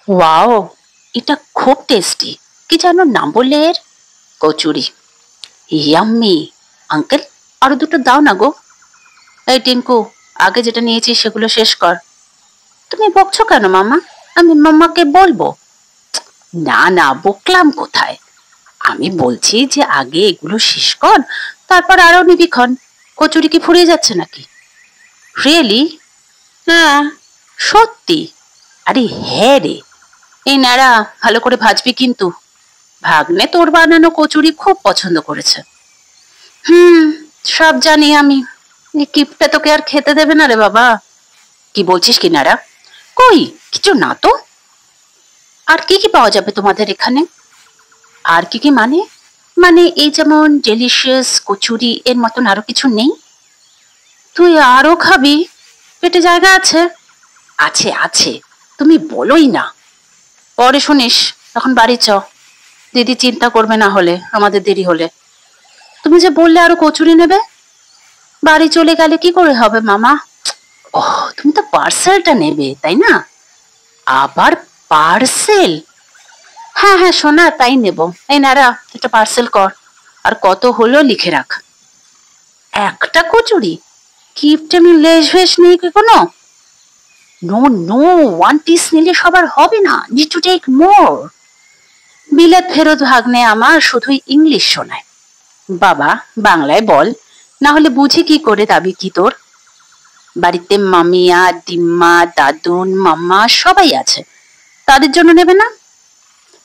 Wow, এটা খুব tasty. কি যেন নাম বললে এর? কচুরি। ইয়াম্মি। আঙ্কেল, আরো দুটো দাও না গো। এই টিঙ্কু, আগে যেটা নিয়েছি সেগুলো শেষ কর। তুমি বকছো কেন মামা? আমি মাম্মাকে বলবো। না না, বকলাম কোথায়? আমি বলছি যে আগে এগুলো শেষ কর, তারপর আরো নিবিক্ষণ। কচুরি কি ফুরিয়ে যাচ্ছে নাকি? রিয়েলি? হ্যাঁ, সত্যি। আরে হ্যাঁ রে। এই ন্যাড়া, ভালো করে ভাজবি কিন্তু। ভাগ্নে তোর বানানো কচুরি খুব পছন্দ করেছে। হুম, সব জানি আমি। এই কিপটা তোকে আর খেতে দেবে না রে বাবা। কি বলছিস কি ন্যাড়া? কই, কিছু না তো। আর কি কি পাওয়া যাবে তোমাদের এখানে? আর কি কি মানে? মানে এই যেমন ডেলিশিয়াস কচুরি এর মতন আরো কিছু নেই? তুই আরো খাবি? পেটে জায়গা আছে? আছে আছে, তুমি বলোই না। পরে শুনিস, এখন বাড়ি চ। দিদি চিন্তা করবে না হলে আমাদের দেরি হলে। তুমি যে বললে আরো কচুরি নেবে, বাড়ি চলে গেলে কি করে হবে মামা? ওহ, তুমি তো পার্সেলটা নেবে তাই না? আবার পার্সেল? হ্যাঁ হ্যাঁ সোনা, তাই নেব। এই নারা, একটা পার্সেল কর। আর কত হলো লিখে রাখ। একটা কচুরি? কিপটে আমি লেশ ভেস নেই কি কোনো? নো নো, ওয়ান পিস নিলে সবার হবে না, নিড টু টেক মোর। বিলেত ফেরত ভাগ্নে আমার শুধুই ইংলিশ শোনায়। বাবা, বাংলায় বল, না হলে বুঝি কি করে দাবি কি তোর? বাড়িতে মামিয়া, ডিম্মা, দাদুন, মাম্মা সবাই আছে, তাদের জন্য নেবে না?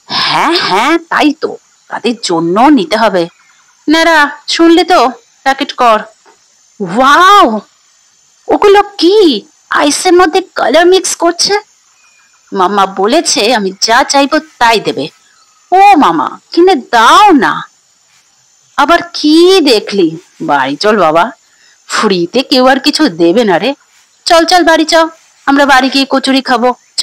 হ্যাঁ হ্যাঁ, তাই তো, তাদের জন্য নিতে হবে। নারা, শুনলে তো, প্যাকেট কর। ওয়াও, ওগুলো কি? আইসের মধ্যে কালার মিক্স করছে? মাম্মা বলেছে আমি যা চাইবো তাই দেবে। ও মামা, কিনে দাও না। আবার কি দেখলি? বাড়ি চল বাবা, ফ্রিতে কেউ আর কিছু দেবে না রে। চল চল বাড়ি চ, আমরা বাড়ি গিয়ে কচুরি খাবো। চ।